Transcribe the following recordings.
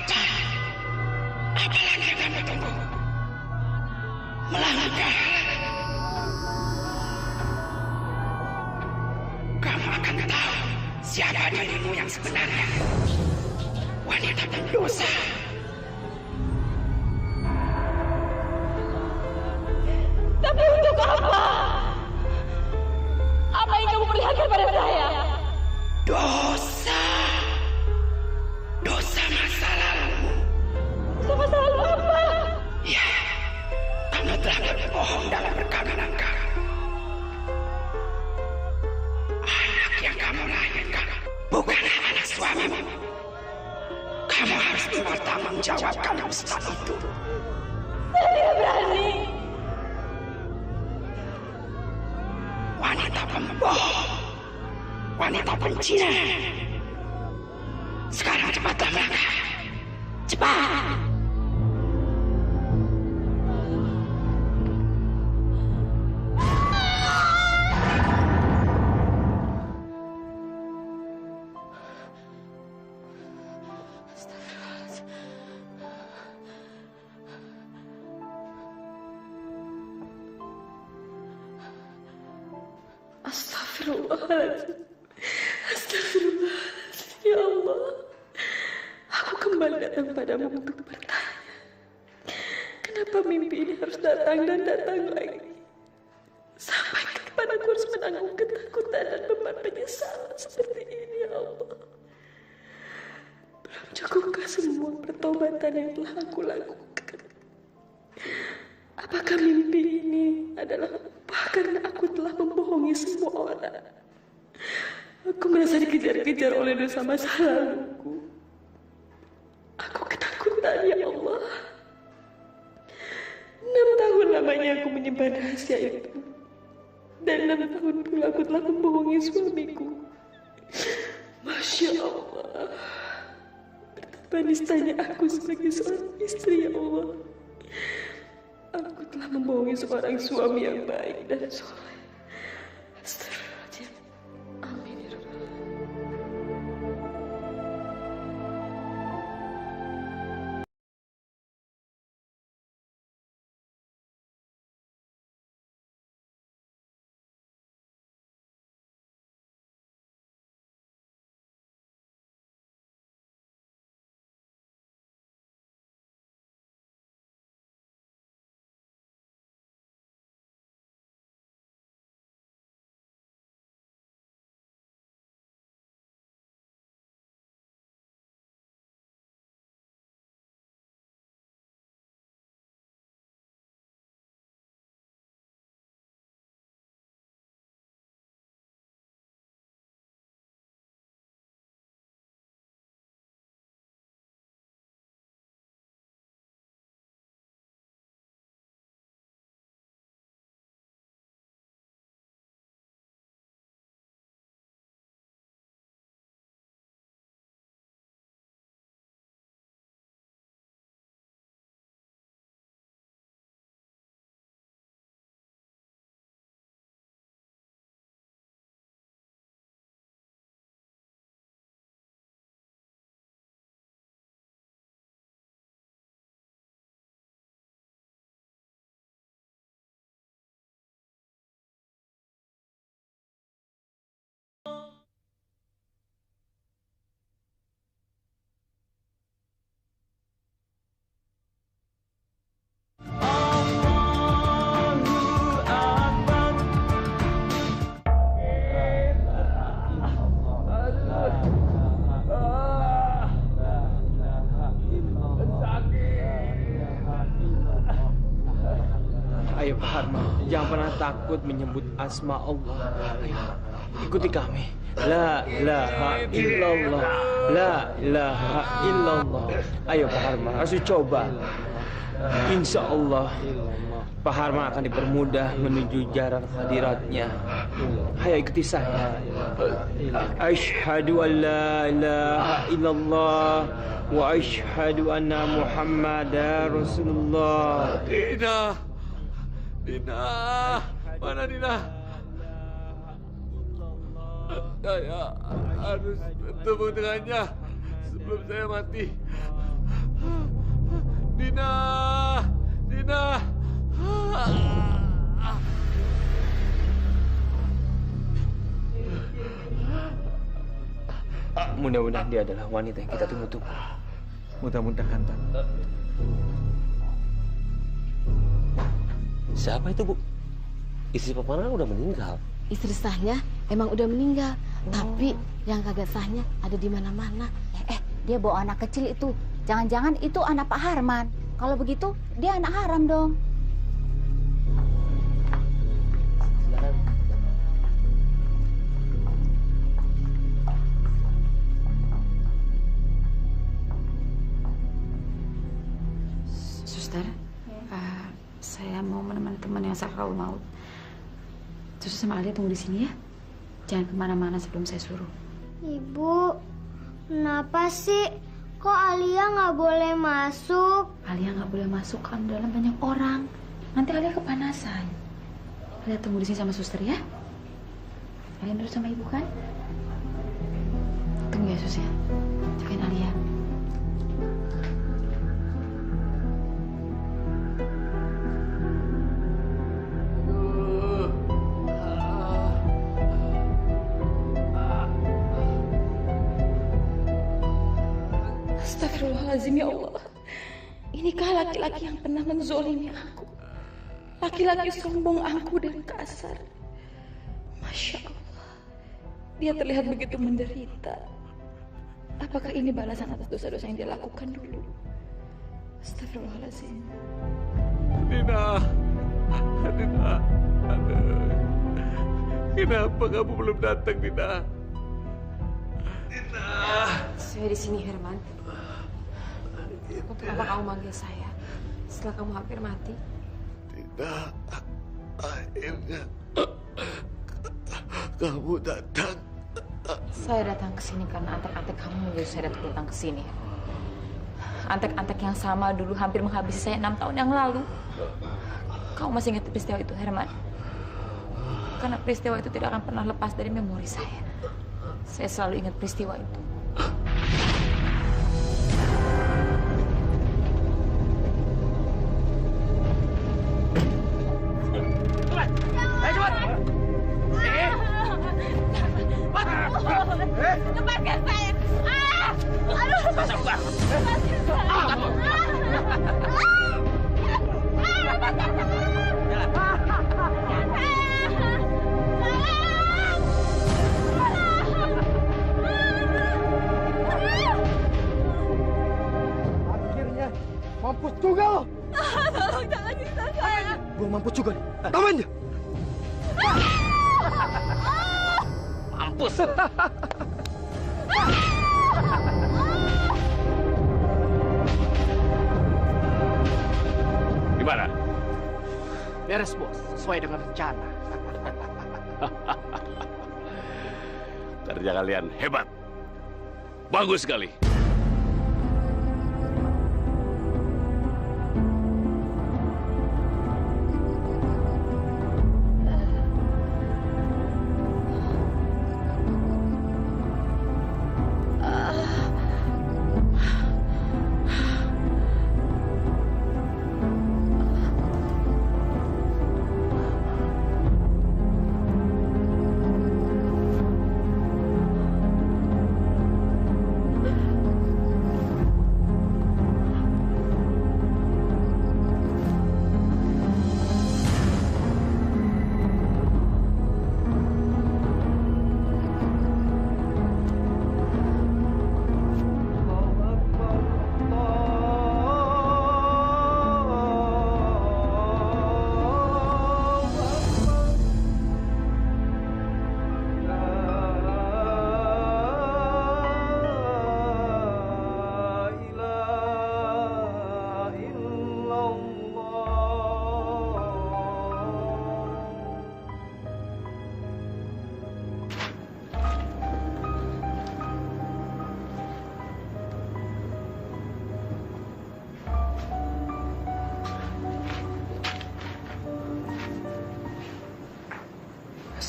cepat. Apalagi yang kamu tunggu? Melangkah. Kamu akan tahu siapa dirimu yang sebenarnya. Wanita pendosa. Tapi untuk apa? Apa yang kamu perlihatkan pada saya? Dosa. Dosa masa lalu. Dosa masa lalu apa? Ya, kamu telah berbohong dalam perkawinan kamu. Anak yang kamu lahirkan bukanlah anak suamimu. Kamu harus mempertanggungjawabkan usaha itu. Saya tidak berani. Wanita pembohong, wanita pencina. Sekarang cepatlah melangkah. Cepat! Astagfirullahaladzim. Astagfirullahaladzim. Ya Allah, aku kembali datang padamu untuk bertanya, kenapa mimpi ini harus datang dan datang lagi? Sampai kapan aku harus menanggung ketakutan dan beban penyesalan seperti ini, ya Allah? Belum cukupkah semua pertobatan yang telah aku lakukan? Apakah mimpi ini adalah upah karena aku telah membohongi semua orang? Aku merasa dikejar-kejar oleh dosa masa laluku. Aku ketakutan, ya Allah. 6 tahun lamanya aku menyimpan rahasia itu. Dan 6 tahun pula aku telah membohongi suamiku. Masya Allah. Betapa nistanya aku sebagai seorang istri, ya Allah. Aku telah membohongi seorang suami yang baik dan soleh. Astagfirullahaladzim. Amin ya Rabbal alamin. Ayo Pak Harma, jangan pernah takut menyebut asma Allah. Ayo, ikuti kami. La ilaha illallah. La ilaha illallah. Ayo Pak Harma, harus coba. Insya Allah Pak Harma akan dipermudah menuju jalan hadiratnya. Ayo ikuti saya. Asyhadu an la ilaha illallah wa asyhadu anna Muhammadar Rasulullah. Dina, mana Dina? Saya harus bertemu dengannya sebelum saya mati. Dina! Dina! Mudah-mudahan dia adalah wanita yang kita tunggu-tunggu. Mudah-mudahan, Tan. Siapa itu, Bu? Istri Papa Nana udah meninggal. Istri sahnya emang udah meninggal, tapi yang kagak sahnya ada di mana-mana. Dia bawa anak kecil itu. Jangan-jangan itu anak Pak Harman. Kalau begitu, dia anak haram dong. Suster, saya mau menemani teman yang sakral maut. Suster sama Alia tunggu di sini ya. Jangan kemana-mana sebelum saya suruh. Ibu, kenapa sih? Kok Alia nggak boleh masuk? Alia nggak boleh masuk kan dalam banyak orang. Nanti Alia kepanasan. Alia tunggu di sini sama suster ya. Alia nurut sama ibu kan? Tunggu ya sus ya. Jagain Alia. Astagfirullahaladzim ya Allah. Inikah laki-laki yang pernah menzolimi aku? Laki-laki sombong, angkuh dan kasar. Masya Allah. Dia terlihat begitu menderita. Apakah ini balasan atas dosa-dosa yang dia lakukan dulu? Astagfirullahaladzim. Dina! Dina! Aduh. Kenapa kamu belum datang, Dina? Dina! Saya di sini, Herman. Untuk apa kamu manggil saya setelah kamu hampir mati? Dina, akhirnya kamu datang. Saya datang ke sini karena antek-antek kamu menyuruh saya datang ke sini. Antek-antek yang sama dulu hampir menghabisi saya 6 tahun yang lalu. Kamu masih ingat peristiwa itu, Herman? Karena peristiwa itu tidak akan pernah lepas dari memori saya. Saya selalu ingat peristiwa itu. Lepaskan saya! Aduh! Lepaskan saya! Akhirnya mampus juga lo. Tolong jangan siksa saya! Gua mampus juga nih. Taman dia. Mampus. Gimana? Beres, Bos. Sesuai dengan rencana. Kerja kalian hebat. Bagus sekali.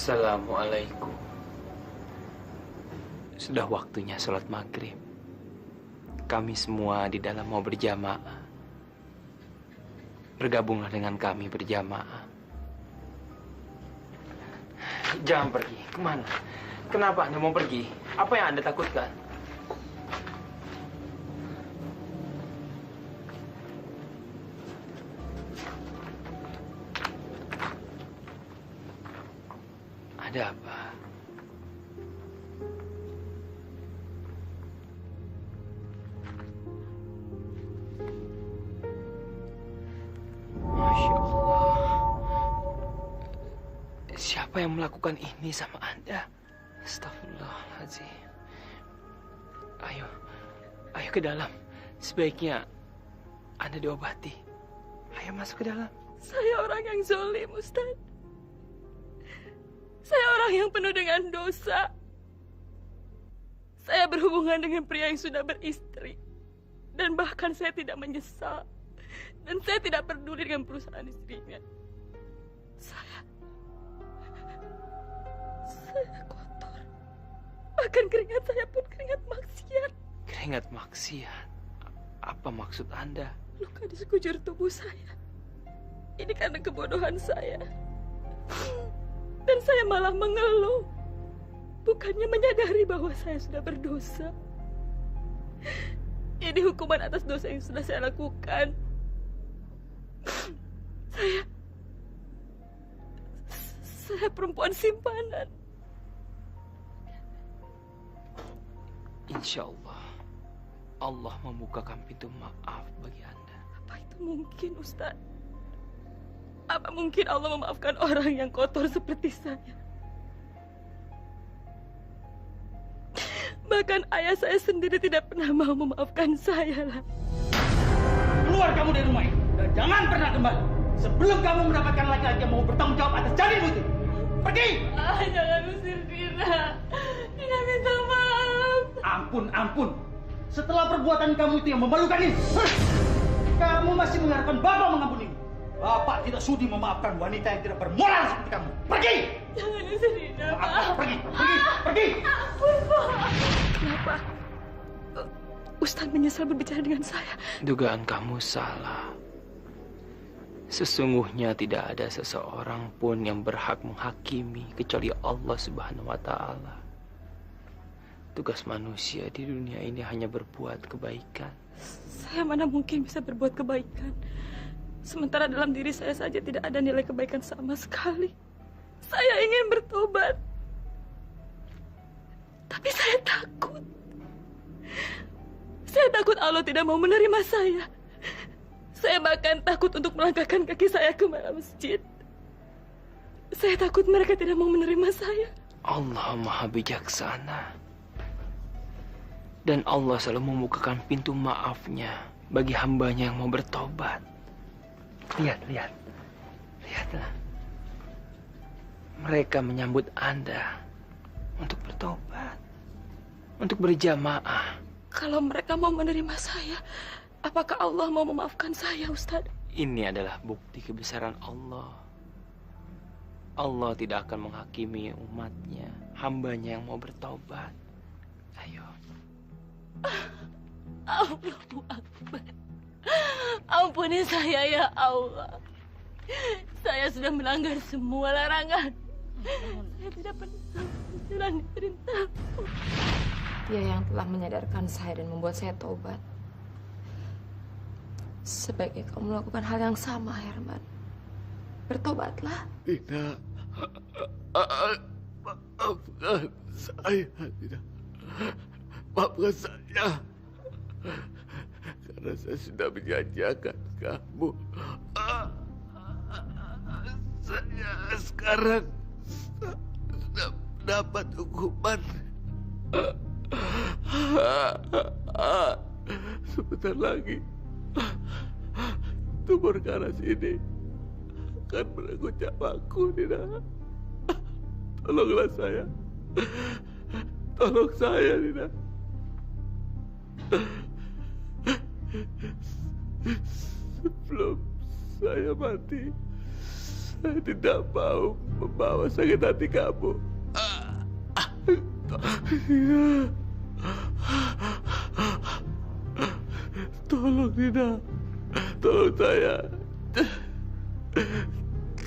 Assalamualaikum. Sudah waktunya sholat maghrib. kami semua di dalam mau berjamaah. Bergabunglah dengan kami berjamaah. Jangan pergi. Kemana? Kenapa Anda mau pergi? Apa yang Anda takutkan? Ada apa? Masya Allah. Siapa yang melakukan ini sama Anda? Astagfirullahaladzim. Ayo ke dalam. Sebaiknya Anda diobati. Ayo masuk ke dalam. Saya orang yang zalim, Ustaz. Saya orang yang penuh dengan dosa. Saya berhubungan dengan pria yang sudah beristri. Dan bahkan saya tidak menyesal. Dan saya tidak peduli dengan perusahaan istrinya. Saya kotor. Bahkan keringat saya pun keringat maksiat. Keringat maksiat? Apa maksud Anda? Luka di sekujur tubuh saya. Ini karena kebodohan saya. Dan saya malah mengeluh. Bukannya menyadari bahwa saya sudah berdosa. Ini hukuman atas dosa yang sudah saya lakukan. Saya perempuan simpanan. Insya Allah, Allah membukakan pintu maaf bagi Anda. Apa itu mungkin, Ustaz? Apa mungkin Allah memaafkan orang yang kotor seperti saya? Bahkan ayah saya sendiri tidak pernah mau memaafkan saya lah. Keluar kamu dari rumah ini dan jangan pernah kembali sebelum kamu mendapatkan laki-laki yang mau bertanggung jawab atas janinmu itu. Pergi! Jangan usir Dina. Dina minta maaf. Ampun. Setelah perbuatan kamu itu yang memalukan ini, kamu masih mengharapkan Bapak mengampunimu. Bapak tidak sudi memaafkan wanita yang tidak bermoral seperti kamu. Pergi! Jangan usir Dina, Pak. Pergi! Ampun, Pak. Kenapa? Ustaz menyesal berbicara dengan saya. Dugaan kamu salah. Sesungguhnya tidak ada seseorang pun yang berhak menghakimi kecuali Allah Subhanahu wa Ta'ala. Tugas manusia di dunia ini hanya berbuat kebaikan. Saya mana mungkin bisa berbuat kebaikan. Sementara dalam diri saya saja tidak ada nilai kebaikan sama sekali. Saya ingin bertobat. Tapi saya takut. Saya takut Allah tidak mau menerima saya. Saya bahkan takut untuk melangkahkan kaki saya ke masjid. Saya takut mereka tidak mau menerima saya. Allah Maha Bijaksana. Dan Allah selalu membukakan pintu maafnya bagi hambanya yang mau bertobat. Lihatlah. Mereka menyambut Anda untuk bertobat, untuk berjamaah. Kalau mereka mau menerima saya, apakah Allah mau memaafkan saya, Ustaz? Ini adalah bukti kebesaran Allah. Allah tidak akan menghakimi umatnya, hambanya yang mau bertobat. Ayo. Allahu Akbar. Ampuni saya ya Allah. Saya sudah melanggar semua larangan. Saya tidak pernah menjalani perintah. Dia yang telah menyadarkan saya dan membuat saya tobat. Sebaiknya kamu melakukan hal yang sama, Herman. Bertobatlah. Tidak. Maafkan saya, tidak. Maafkan saya. Karena saya sudah menyanyiakan kamu. Saya sekarang sudah mendapat hukuman. Sebentar lagi tumor ganas ini akan merenggut nyawaku, Nina. Tolonglah saya. Tolong saya, Nina. Sebelum saya mati, saya tidak mau membawa sakit hati kamu. Tolong Dina, tolong saya.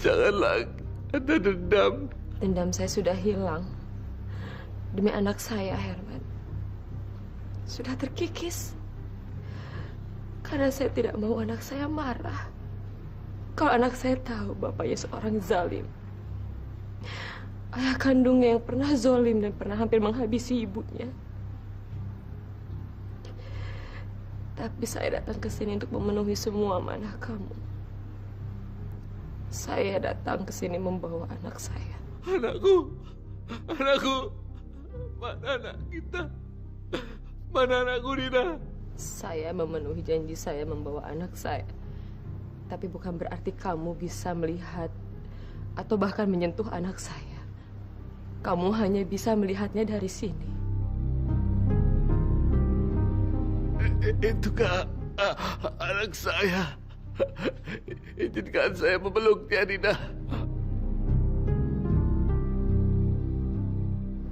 Janganlah ada dendam. Dendam saya sudah hilang. Demi anak saya, Herman. Sudah terkikis. Karena saya tidak mau anak saya marah. Kalau anak saya tahu bapaknya seorang zalim. Ayah kandungnya yang pernah zalim dan pernah hampir menghabisi ibunya. Tapi saya datang ke sini untuk memenuhi semua amanah kamu. Saya datang ke sini membawa anak saya. Anakku, mana anak kita? Mana anakku Dina? Saya memenuhi janji saya membawa anak saya. Tapi bukan berarti kamu bisa melihat atau bahkan menyentuh anak saya. Kamu hanya bisa melihatnya dari sini. Itu kak anak saya. Izinkan saya memeluknya, Dina.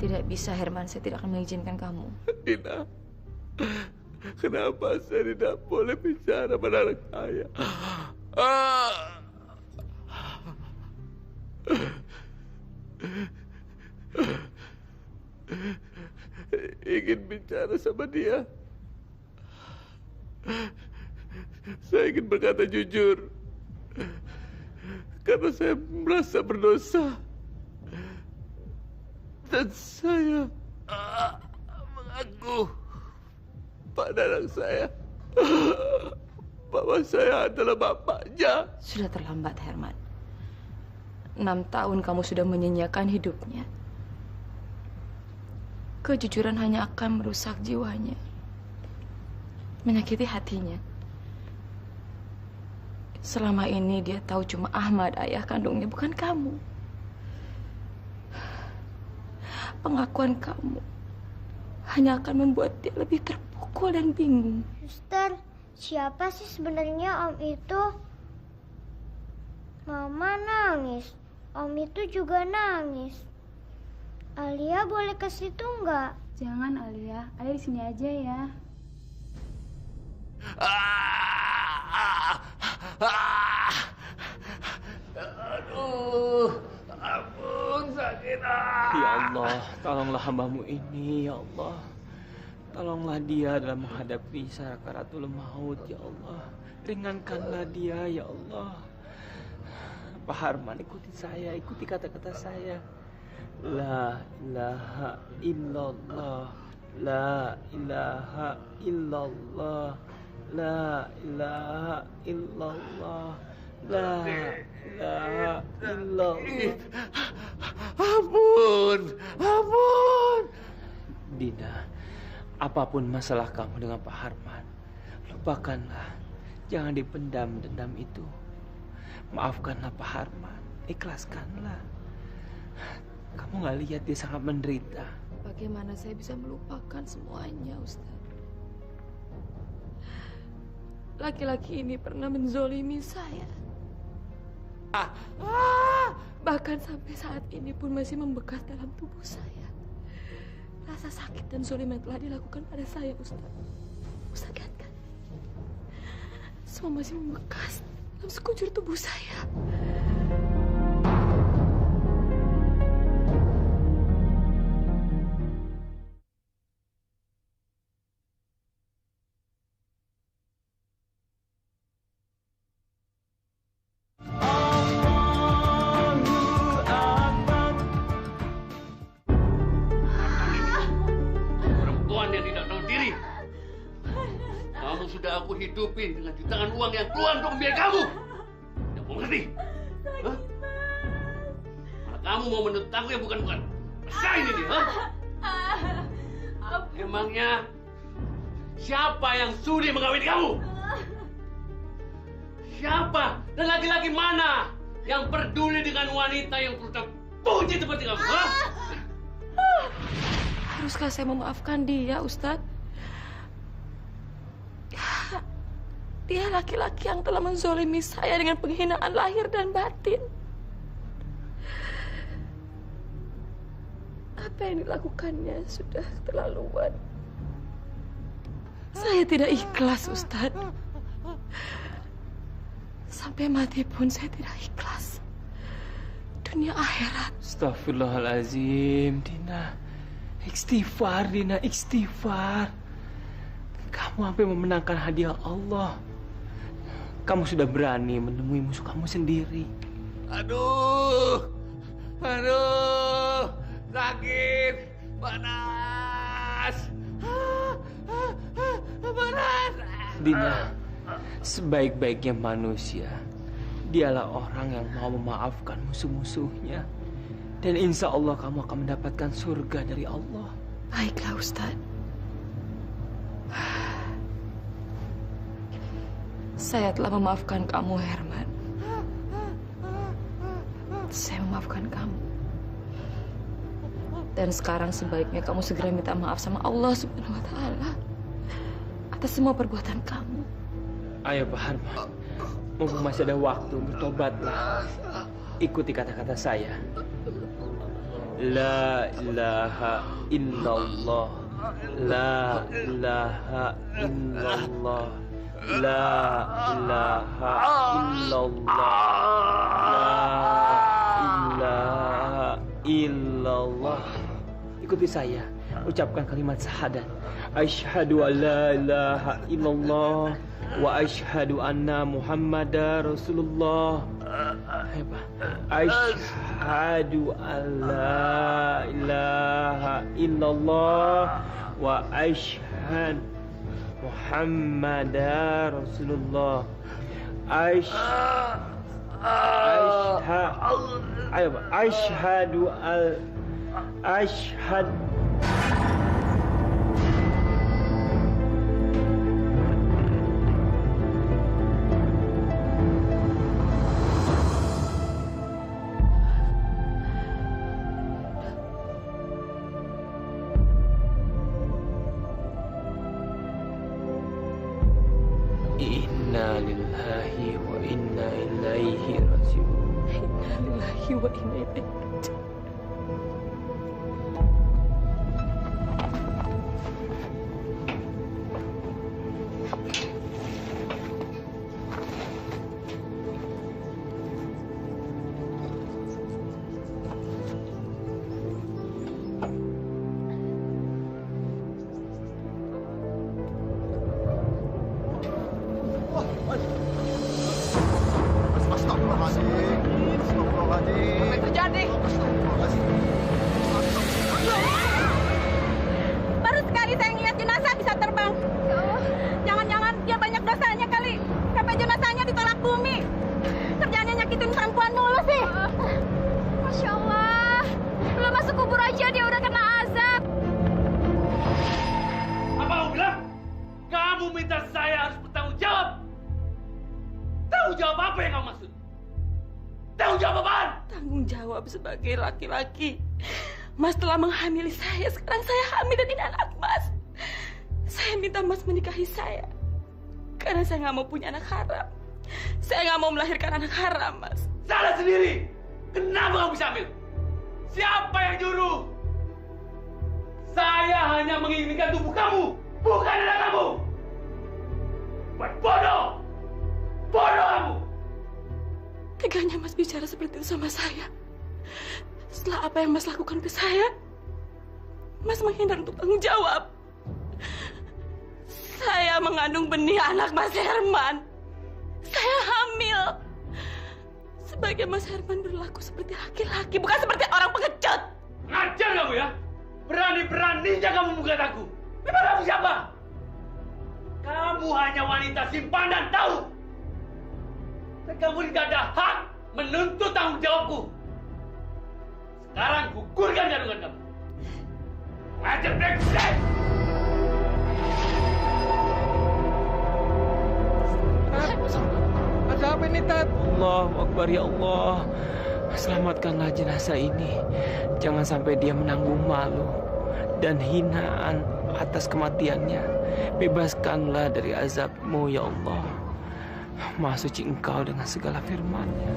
Tidak bisa, Herman. Saya tidak akan mengizinkan kamu. Dina, kenapa saya tidak boleh bicara pada anak saya? Ingin bicara sama dia. Saya ingin berkata jujur. Karena saya merasa berdosa. Dan saya mengaku pada anak saya bahwa saya adalah bapaknya. Sudah terlambat, Herman. 6 tahun kamu sudah menyanyiakan hidupnya. Kejujuran hanya akan merusak jiwanya, menyakiti hatinya. Selama ini dia tahu cuma Ahmad, ayah kandungnya, bukan kamu. Pengakuan kamu hanya akan membuat dia lebih terpukul dan bingung. Suster, siapa sih sebenarnya Om itu? Mama nangis, Om itu juga nangis. Alia boleh ke situ nggak? Jangan Alia, Alia di sini aja ya. Aduh, ampun sakit. Ya Allah, tolonglah hamba-Mu ini, ya Allah. Tolonglah dia dalam menghadapi sakaratul maut, ya Allah. Ringankanlah dia, ya Allah. Pak Harman, ikuti saya, ikuti kata-kata saya. La ilaha illallah, la ilaha illallah, la ilaha illallah, la ilaha illallah. Ampun, ampun. Dina, apapun masalah kamu dengan Pak Harman, lupakanlah. Jangan dipendam dendam itu. Maafkanlah Pak Harman, ikhlaskanlah. Kamu nggak lihat dia sangat menderita. Bagaimana saya bisa melupakan semuanya, Ustaz? Laki-laki ini pernah menzolimi saya. Bahkan sampai saat ini pun masih membekas dalam tubuh saya. Rasa sakit dan zolim yang telah dilakukan pada saya, Ustaz. Ustaz lihat kan? Semua masih membekas dalam sekujur tubuh saya. Aku hidupin dengan jutaan uang yang keluar untuk membiayai kamu. Tidak mau ngerti? Hah? Malah kamu mau menuntut aku yang bukan-bukan. Rasain ini, ha? Emangnya siapa yang sudi mengawini kamu? Siapa? Dan laki-laki mana yang peduli dengan wanita yang perlu terpuji seperti kamu? Ha? Haruskah saya memaafkan dia, Ustadz? Dia laki-laki yang telah menzolimi saya dengan penghinaan lahir dan batin. Apa yang dilakukannya sudah keterlaluan. Saya tidak ikhlas, Ustadz. Sampai mati pun saya tidak ikhlas. Dunia akhirat. Astagfirullahalazim, Dina. Istighfar, Dina, istighfar. Kamu sampai memenangkan hadiah Allah. Kamu sudah berani menemui musuh kamu sendiri. Aduh, sakit, panas, panas. Dina, sebaik-baiknya manusia, dialah orang yang mau memaafkan musuh-musuhnya. Dan insya Allah kamu akan mendapatkan surga dari Allah. Baiklah, Ustaz. Saya telah memaafkan kamu, Herman. Saya memaafkan kamu. Dan sekarang sebaiknya kamu segera minta maaf sama Allah Subhanahu wa Ta'ala atas semua perbuatan kamu. Ayo, Pak Harman. Mumpung masih ada waktu, bertobatlah. Ikuti kata-kata saya. La ilaha illallah. La ilaha illallah. La ilaha illallah. La ilaha illallah. Ikuti saya. Ucapkan kalimat syahadat. Asyhadu an la ilaha illallah wa asyhadu anna Muhammadar Rasulullah. Asyhadu an la ilaha illallah wa asyhadu Muhammadar Rasulullah. Asyhadu Inna lillahi wa inna ilaihi raji'un. Inna lillahi wa inna ilaihi raji'un. Baru sekali saya ngeliat jenazah bisa terbang. Jangan-jangan dia banyak dosanya kali. Sampai jenazahnya ditolak bumi. Kerjaannya nyakitin perempuan mulu sih. Masya Allah. Belum masuk kubur aja dia udah kena azab. Apa kamu bilang? Kamu minta saya harus bertanggung jawab. Tanggung jawab apa yang kamu maksud? Tanggung jawab apaan? Tanggung jawab sebagai laki-laki. Mas telah menghamili saya. Sekarang saya hamil dan ini anak Mas. Saya minta Mas menikahi saya. Karena saya nggak mau punya anak haram. Saya nggak mau melahirkan anak haram, Mas. Salah sendiri. Kenapa kamu bisa hamil? Siapa yang nyuruh? Saya hanya menginginkan tubuh kamu, bukan anak kamu. Buat bodoh. Bodoh kamu. Teganya Mas bicara seperti itu sama saya. Setelah apa yang Mas lakukan ke saya, Mas menghindar untuk tanggung jawab. Saya mengandung benih anak Mas Herman. Saya hamil. Sebagai Mas Herman berlaku seperti laki-laki, bukan seperti orang pengecut. Ngajar kamu ya? Berani-beraninya kamu menggugat aku. Memang kamu siapa? Kamu hanya wanita simpanan, tahu? Dan kamu tidak ada hak menuntut tanggung jawabku. Sekarang gugurkan kandungan kamu. Ngajar brengsek! Ada apa ini, Tat? Allahu Akbar, ya Allah. Selamatkanlah jenazah ini. Jangan sampai dia menanggung malu dan hinaan atas kematiannya. Bebaskanlah dari azab-Mu, ya Allah. Maha suci Engkau dengan segala firman-Nya.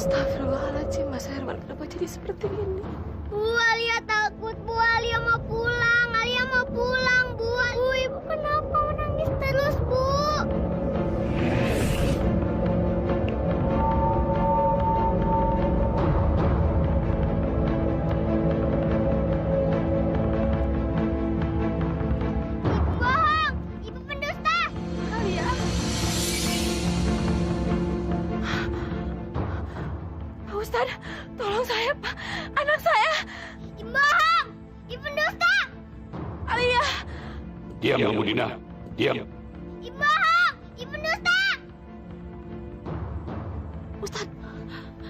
Astagfirullahaladzim, Mas Herman, kenapa jadi seperti ini? Bu, Alia takut, Bu. Alia mau pulang. Alia mau pulang, Bu. Bu, Ibu kenapa menangis terus, Bu? Ibu bohong. Ibu pendusta. Alia. Pak Ustadz, tolong saya, Pak. Anak saya. Ibu bohong. Ibu pendusta. Alia. Diam kamu, Dina. Diam. Ibu bohong. Ibu pendusta. Ustadz,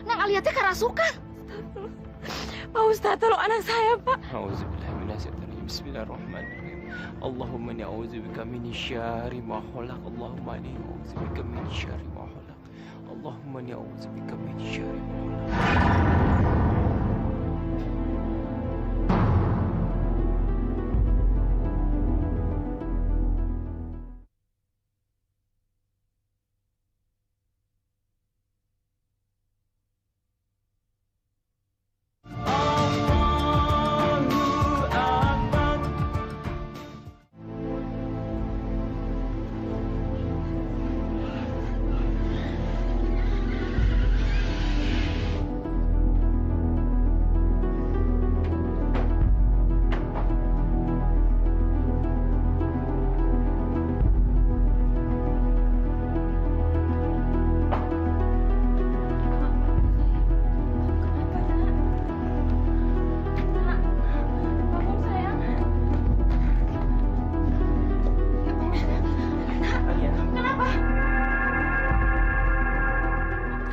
Nang Alia teh kerasukan. Pak Ustadz, tolong anak saya, Pak. A'udzubillahiminasyaitonirrajim. Bismillahirrahmanirrahim. Allahumma inni a'udzubika min syarri ma khalaq. Allahumma inni a'udzubika min syarri ma khalaq. Allahumma inni a'udzubika min syarri ma khalaq.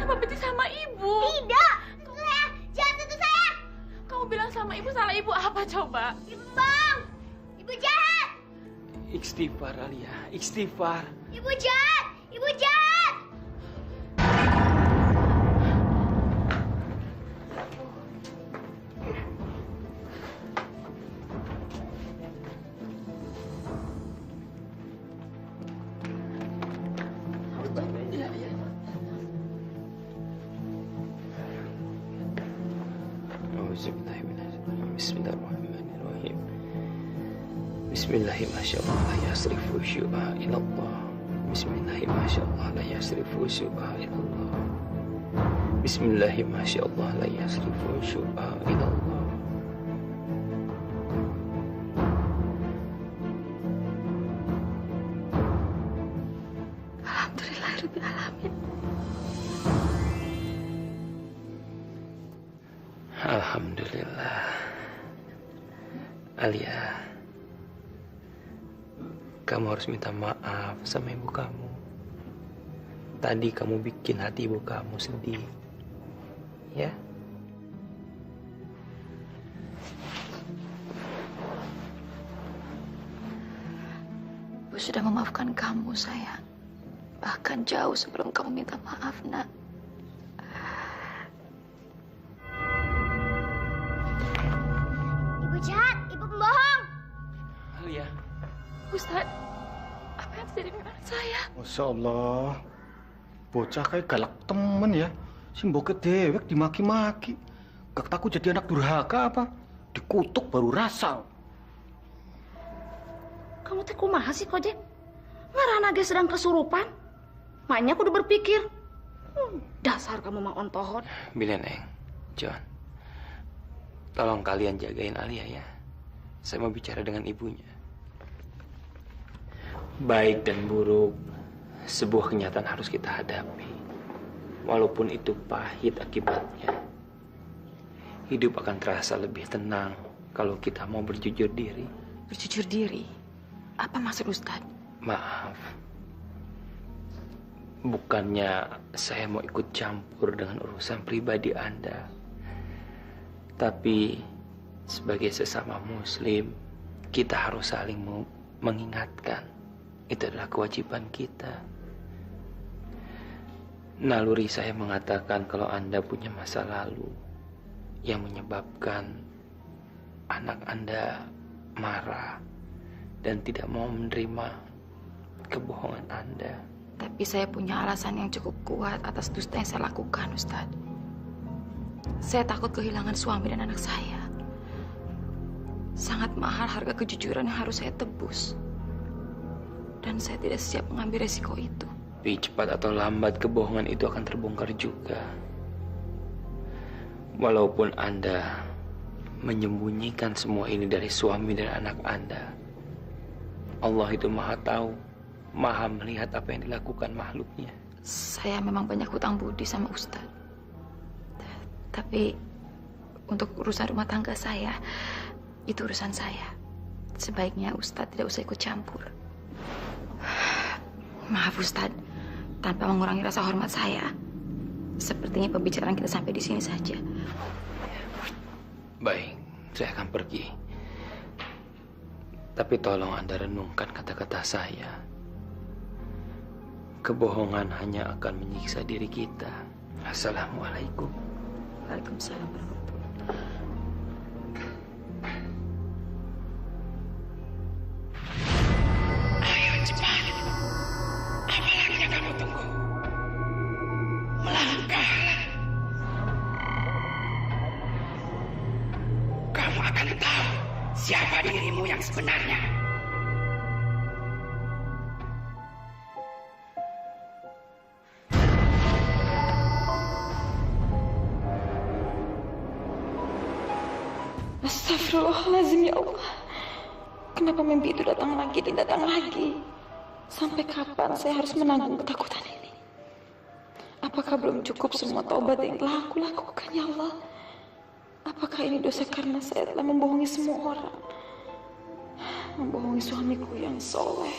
Kenapa benci sama ibu? Tidak. Saya jangan tutup saya. Kamu bilang sama ibu, salah ibu apa coba? Ibu bang. Ibu jahat. Istighfar, Alia. Istighfar. Ibu jahat. Ibu jahat. Bismillahirrahmanirrahim. Bismillahirrahmanirrahim. La yasrifu syu'a ilallah. Bismillahirrahmanirrahim. La yasrifu syu'a ilallah. Bismillahirrahmanirrahim. La yasrifu syu'a ilallah. Alhamdulillahirabbil alamin. Alhamdulillah. Alia, kamu harus minta maaf sama ibu kamu. Tadi kamu bikin hati ibu kamu sedih. Ya? Ibu sudah memaafkan kamu, sayang. Bahkan jauh sebelum kamu minta maaf, Nak. Ibu jahat. Ibu pembohong. Alia. Ustaz, apa yang terjadi dengan anak saya? Masya Allah. Bocah kayak galak temen ya. Si mbok dewek dimaki-maki. Gak takut jadi anak durhaka apa? Dikutuk baru rasa. Kamu teh kumaha sih, Kojek? Ngarana ge sedang kesurupan. Maknya kudu berpikir. Dasar kamu mah ontohon. Bileneng, John. Tolong kalian jagain Alia ya. Saya mau bicara dengan ibunya. Baik dan buruk, sebuah kenyataan harus kita hadapi. Walaupun itu pahit akibatnya. Hidup akan terasa lebih tenang kalau kita mau berjujur diri. Berjujur diri? Apa maksud Ustadz? Maaf. Bukannya saya mau ikut campur dengan urusan pribadi Anda. Tapi sebagai sesama muslim, kita harus saling mengingatkan. Itu adalah kewajiban kita. Naluri saya mengatakan kalau Anda punya masa lalu yang menyebabkan anak Anda marah dan tidak mau menerima kebohongan Anda. Tapi saya punya alasan yang cukup kuat atas dusta yang saya lakukan, Ustadz. Saya takut kehilangan suami dan anak saya. Sangat mahal harga kejujuran yang harus saya tebus. Dan saya tidak siap mengambil resiko itu. Tapi cepat atau lambat kebohongan itu akan terbongkar juga. Walaupun Anda menyembunyikan semua ini dari suami dan anak Anda, Allah itu maha tahu, maha melihat apa yang dilakukan makhluknya. Saya memang banyak hutang budi sama Ustadz. Tapi untuk urusan rumah tangga saya, itu urusan saya. Sebaiknya Ustadz tidak usah ikut campur. Maaf Ustadz, tanpa mengurangi rasa hormat saya. Sepertinya pembicaraan kita sampai di sini saja. Baik, saya akan pergi. Tapi tolong Anda renungkan kata-kata saya. Kebohongan hanya akan menyiksa diri kita. Assalamualaikum. Waalaikumsalam warahmatullahi. Ayo cepat. Apa lagi yang kamu tunggu? Melangkahlah. Kamu akan tahu siapa dirimu yang sebenarnya. Astagfirullahaladzim, ya Allah. Kenapa mimpi itu datang lagi dan datang lagi? Sampai kapan saya harus menanggung ketakutan ini? Apakah belum cukup semua taubat yang telah aku lakukan, ya Allah? Apakah ini dosa karena saya telah membohongi semua orang? Membohongi suamiku yang soleh.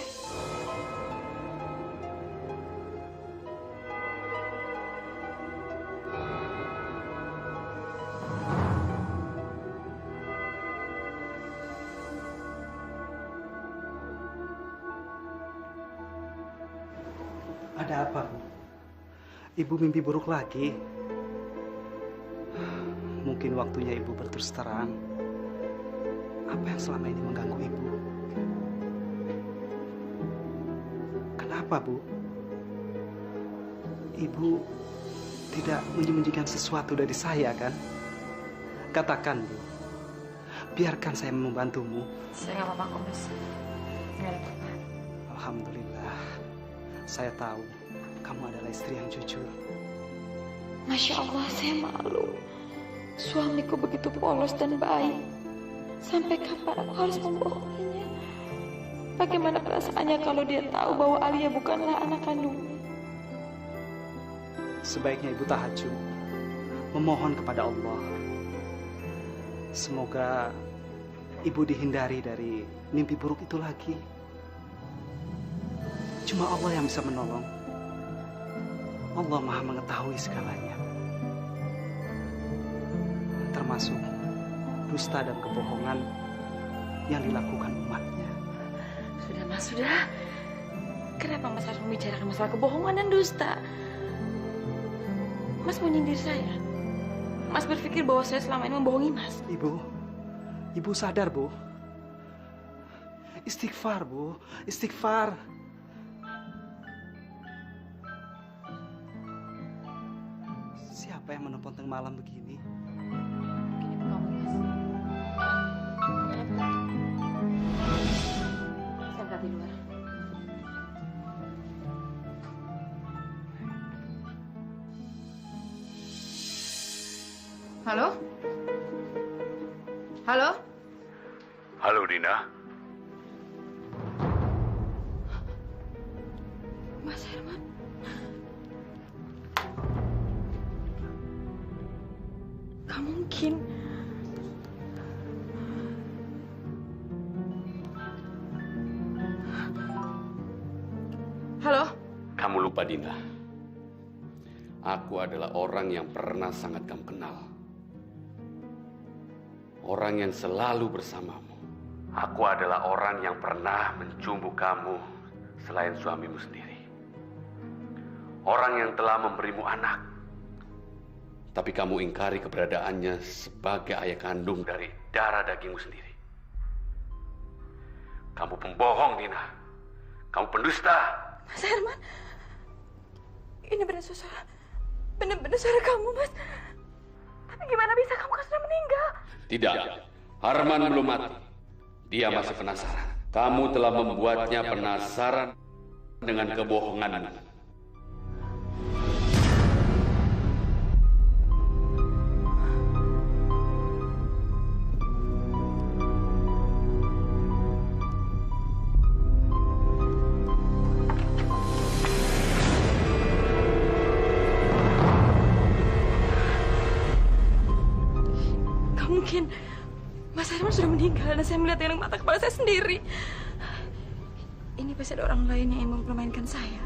Ada apa, Bu? Ibu mimpi buruk lagi. Mungkin waktunya Ibu berterus terang. Apa yang selama ini mengganggu Ibu? Kenapa, Bu? Ibu tidak menyembunyikan sesuatu dari saya, kan? Katakan, Bu. Biarkan saya membantumu. Saya nggak apa-apa, Mas. Nggak ada apa-apa. Alhamdulillah. Saya tahu kamu adalah istri yang jujur. Masya Allah, saya malu. Suamiku begitu polos dan baik. Sampai kapan aku harus membohonginya? Bagaimana perasaannya kalau dia tahu bahwa Alia bukanlah anak kandungnya? Sebaiknya Ibu tahajud, memohon kepada Allah. Semoga Ibu dihindari dari mimpi buruk itu lagi. Cuma Allah yang bisa menolong. Allah Maha mengetahui segalanya. Termasuk dusta dan kebohongan yang dilakukan umatnya. Sudah, Mas, sudah. Kenapa Mas harus membicarakan masalah kebohongan dan dusta? Mas mau nyindir saya? Mas berpikir bahwa saya selama ini membohongi Mas? Ibu sadar, Bu. Istighfar, Bu. Istighfar. Siapa yang menelpon tengah malam begini? Mungkin ibu kamu, Mas. Saya angkat di luar. Halo? Halo? Halo, Dina. Mas Herman. Gak mungkin. Halo? Kamu lupa, Dina. Aku adalah orang yang pernah sangat kamu kenal. Orang yang selalu bersamamu. Aku adalah orang yang pernah mencumbu kamu selain suamimu sendiri. Orang yang telah memberimu anak. Tapi kamu ingkari keberadaannya sebagai ayah kandung dari darah dagingmu sendiri. Kamu pembohong, Dina. Kamu pendusta. Mas Herman, ini benar suara kamu, Mas. Gimana bisa kamu kan sudah meninggal? Tidak, Harman belum mati. Dia masih penasaran. Kamu telah membuatnya penasaran dengan kebohonganmu. Mungkin Mas Herman sudah meninggal dan saya melihat dengan mata kepala saya sendiri. Ini pasti ada orang lain yang ingin mempermainkan saya.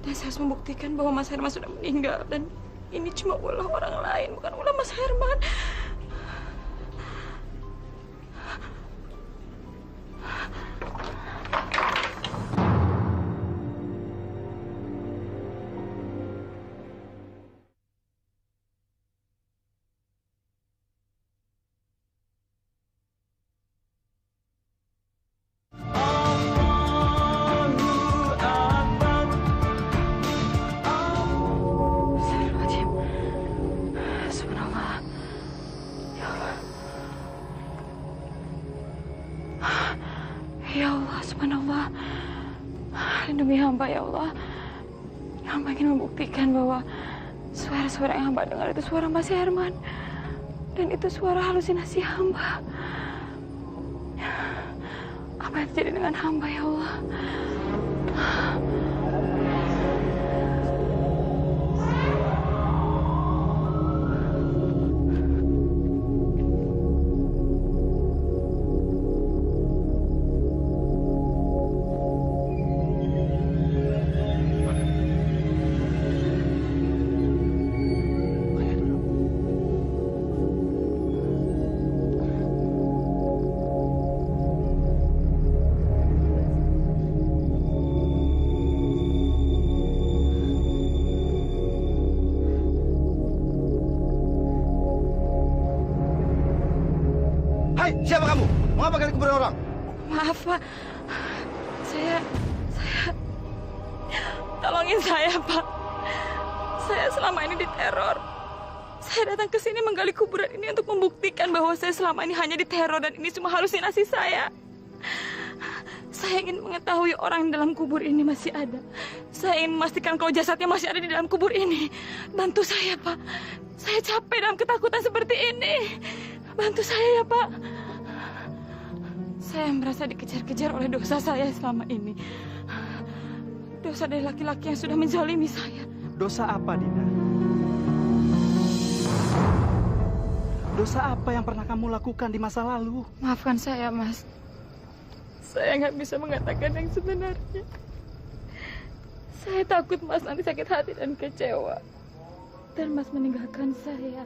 Dan saya harus membuktikan bahwa Mas Herman sudah meninggal. Dan ini cuma ulah orang lain, bukan ulah Mas Herman. Ya Allah, subhanallah. Lindungi hamba ya Allah. Hamba ingin membuktikan bahwa suara-suara yang hamba dengar itu suara Mas Herman. Dan itu suara halusinasi hamba. Apa yang terjadi dengan hamba ya Allah? Hai, siapa kamu? Mengapa kalian kuburan orang? Maaf, Pak. Saya... Tolongin saya, Pak. Saya selama ini diteror. Saya datang ke sini menggali kuburan ini untuk membuktikan bahwa saya selama ini hanya diteror dan ini cuma halusinasi saya. Saya ingin mengetahui orang dalam kubur ini masih ada. Saya ingin memastikan kalau jasadnya masih ada di dalam kubur ini. Bantu saya, Pak. Saya capek dalam ketakutan seperti ini. Bantu saya ya, Pak. Saya merasa dikejar-kejar oleh dosa saya selama ini. Dosa dari laki-laki yang sudah menzalimi saya. Dosa apa, Dina? Dosa apa yang pernah kamu lakukan di masa lalu? Maafkan saya, Mas. Saya nggak bisa mengatakan yang sebenarnya. Saya takut Mas nanti sakit hati dan kecewa. Dan Mas meninggalkan saya.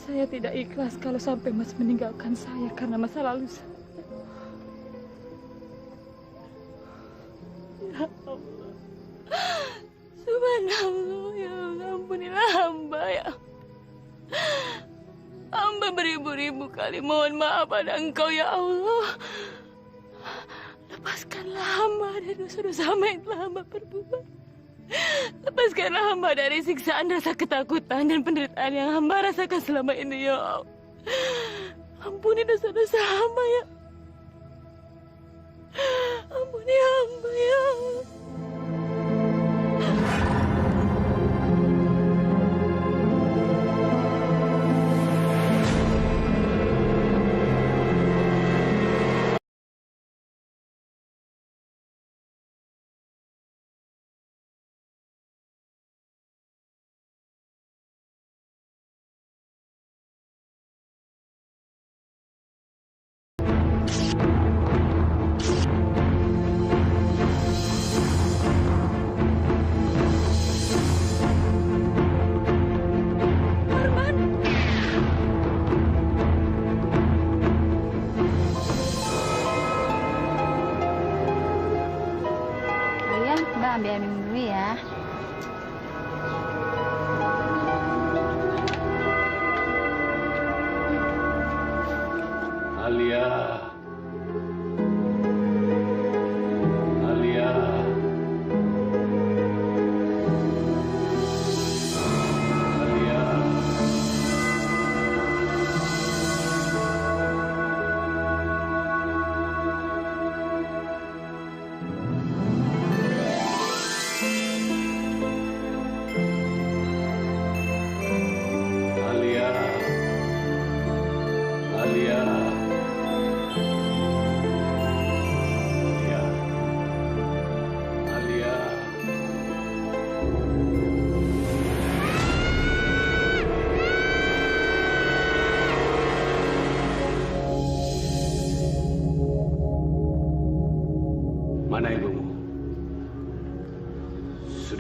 Saya tidak ikhlas kalau sampai Mas meninggalkan saya karena masa lalu saya. Ya Allah. Subhanallah, ya Allah, ampunilah hamba ya. Hamba beribu-ribu kali mohon maaf pada Engkau ya Allah. Lepaskanlah hamba dari dosa-dosa hamba yang telah hamba perbuat. Lepaskanlah hamba dari siksaan rasa ketakutan dan penderitaan yang hamba rasakan selama ini ya Allah. Ampuni dosa-dosa hamba ya. Ampuni hamba ya Allah.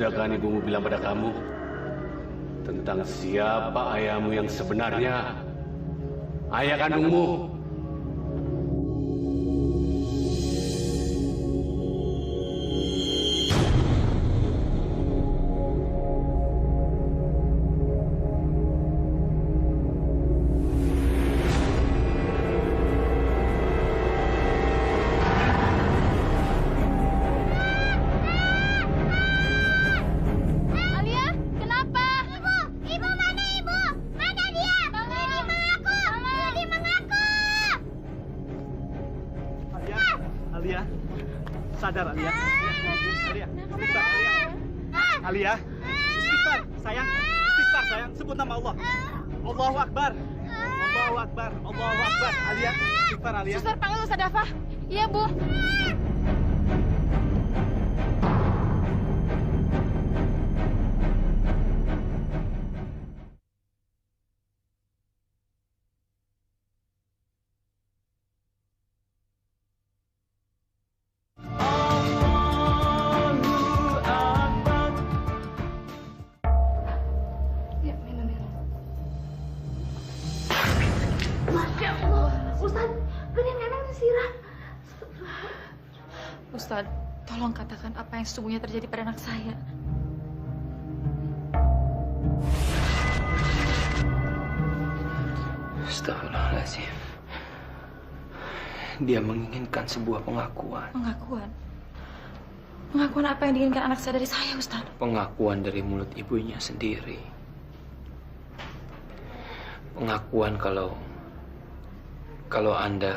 Sudahkah ibumu bilang pada kamu tentang siapa ayahmu yang sebenarnya? Ayah kandungmu. Sadar Alia. Alia, istighfar Alia. Alia, istighfar sayang. Istighfar sayang. Sebut nama Allah. Allahu Akbar. Allahu Akbar. Allahu Akbar. Alia, istighfar Alia. Suster panggil Ustaz Dafa. Iya, Bu. Ustaz, tolong katakan apa yang sesungguhnya terjadi pada anak saya. Astagfirullahaladzim. Dia menginginkan sebuah pengakuan. Pengakuan? Pengakuan apa yang diinginkan anak saya dari saya, Ustaz? Pengakuan dari mulut ibunya sendiri. Pengakuan kalau Anda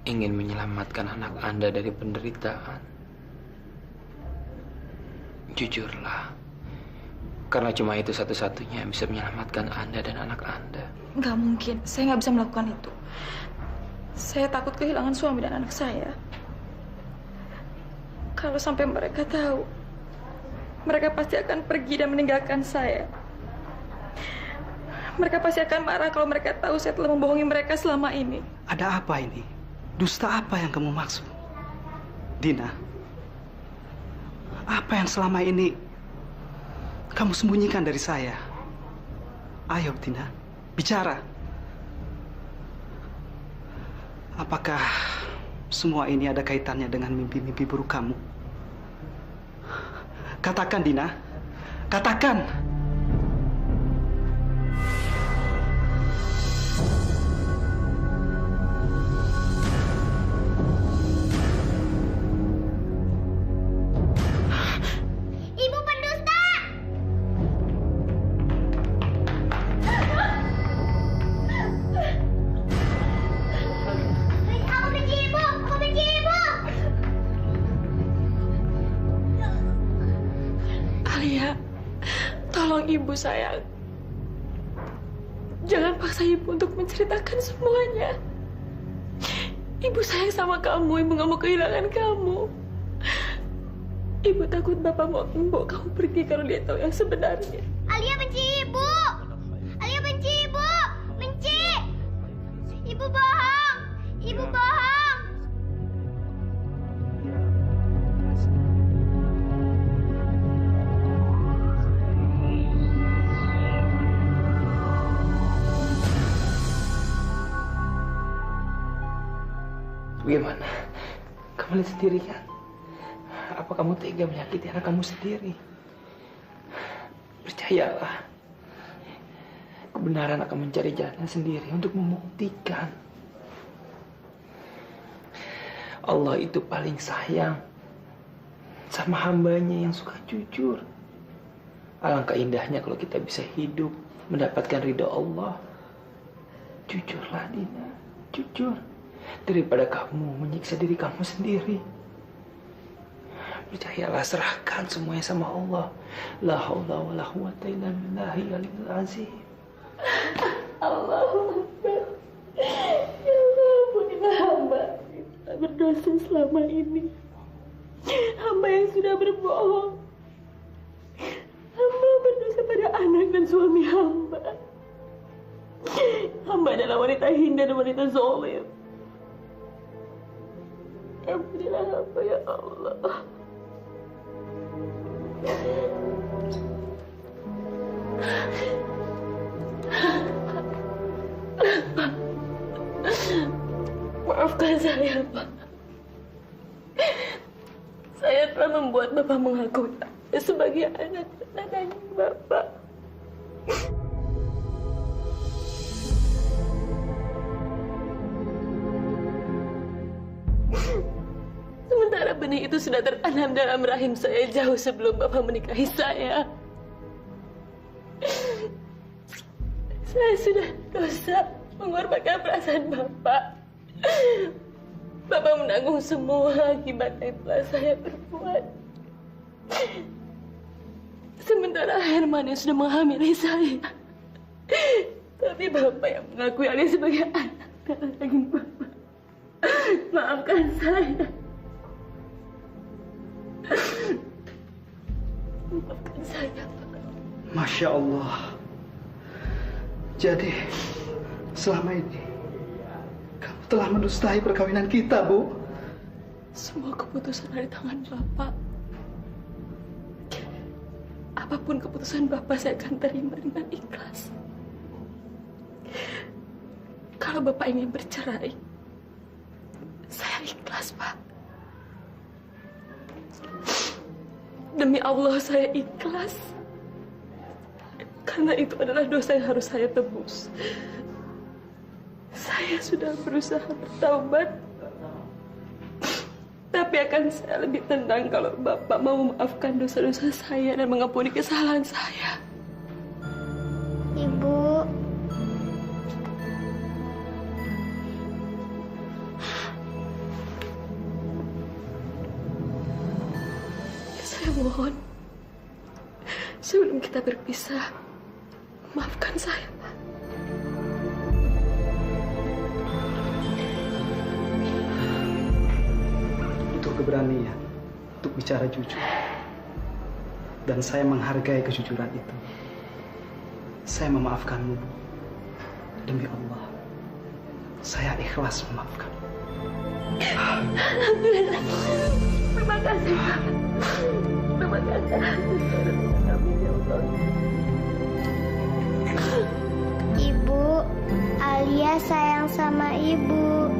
ingin menyelamatkan anak Anda dari penderitaan. Jujurlah. Karena cuma itu satu-satunya yang bisa menyelamatkan Anda dan anak Anda. Nggak mungkin. Saya nggak bisa melakukan itu. Saya takut kehilangan suami dan anak saya. Kalau sampai mereka tahu, mereka pasti akan pergi dan meninggalkan saya. Mereka pasti akan marah kalau mereka tahu saya telah membohongi mereka selama ini. Ada apa ini? Dusta apa yang kamu maksud? Dina, apa yang selama ini kamu sembunyikan dari saya? Ayo, Dina, bicara. Apakah semua ini ada kaitannya dengan mimpi-mimpi buruk kamu? Katakan, Dina. Katakan. Ibu sayang, jangan paksa ibu untuk menceritakan semuanya. Ibu sayang sama kamu, ibu nggak mau kehilangan kamu. Ibu takut bapak mau membawa kamu pergi kalau dia tahu yang sebenarnya. Alia benci ibu. Alia benci ibu. Benci. Ibu bohong. Ibu bohong. Bagaimana? Kamu lihat sendiri kan? Apa kamu tega menyakiti anak kamu sendiri? Percayalah, kebenaran akan mencari jalannya sendiri untuk membuktikan. Allah itu paling sayang sama hambanya yang suka jujur. Alangkah indahnya kalau kita bisa hidup mendapatkan ridho Allah. Jujurlah, Dina, jujur. Daripada kamu menyiksa diri kamu sendiri. Percayalah, serahkan semuanya sama Allah. La haula wa la quwwata illa billahil aliyyil azim. Allahu Akbar. Ya Allah, ampunilah hamba. Kita berdosa selama ini. Hamba yang sudah berbohong. Hamba berdosa pada anak dan suami hamba. Hamba adalah wanita hina dan wanita zalim. Ampunilah hamba ya Allah. Maafkan saya, Pak. Saya telah membuat Bapak mengakui saya sebagai anak dan Bapak. Sementara benih itu sudah tertanam dalam rahim saya jauh sebelum Bapak menikahi saya. Saya sudah dosa mengorbankan perasaan Bapak. Bapak menanggung semua akibat yang telah saya perbuat. Sementara Herman yang sudah menghamili saya. Tapi Bapak yang mengakui Alia sebagai anak darah daging Bapak. Maafkan saya. Maafkan saya, Pak. Masya Allah. Jadi, selama ini kamu telah mendustai perkawinan kita, Bu. Semua keputusan ada di tangan Bapak. Apapun keputusan Bapak, saya akan terima dengan ikhlas. Kalau Bapak ingin bercerai, saya ikhlas, Pak. Demi Allah, saya ikhlas. Karena itu adalah dosa yang harus saya tebus. Saya sudah berusaha bertaubat. Tapi akan saya lebih tenang kalau Bapak mau memaafkan dosa-dosa saya dan mengampuni kesalahan saya. Ibu. Saya mohon, sebelum kita berpisah, maafkan saya, Pak. Itu keberanian untuk bicara jujur. Dan saya menghargai kejujuran itu. Saya memaafkanmu, Bu. Demi Allah, saya ikhlas memaafkan. Alhamdulillah. Terima kasih, Pak. Terima kasih atas kami, ya Allah. Ibu, Alia sayang sama Ibu.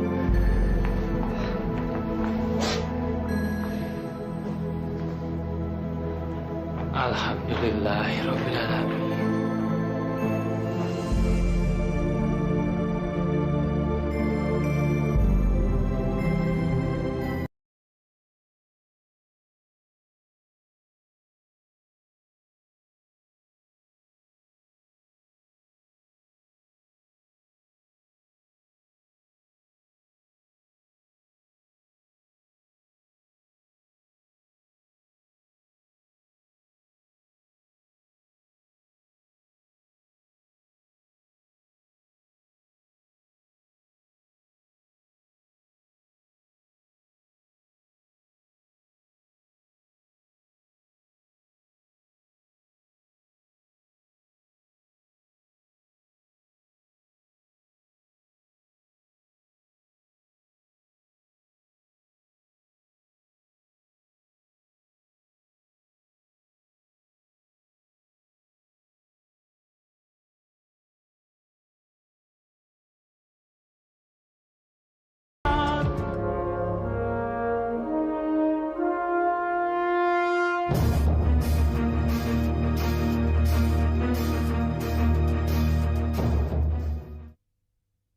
Alhamdulillahirabbil alamin.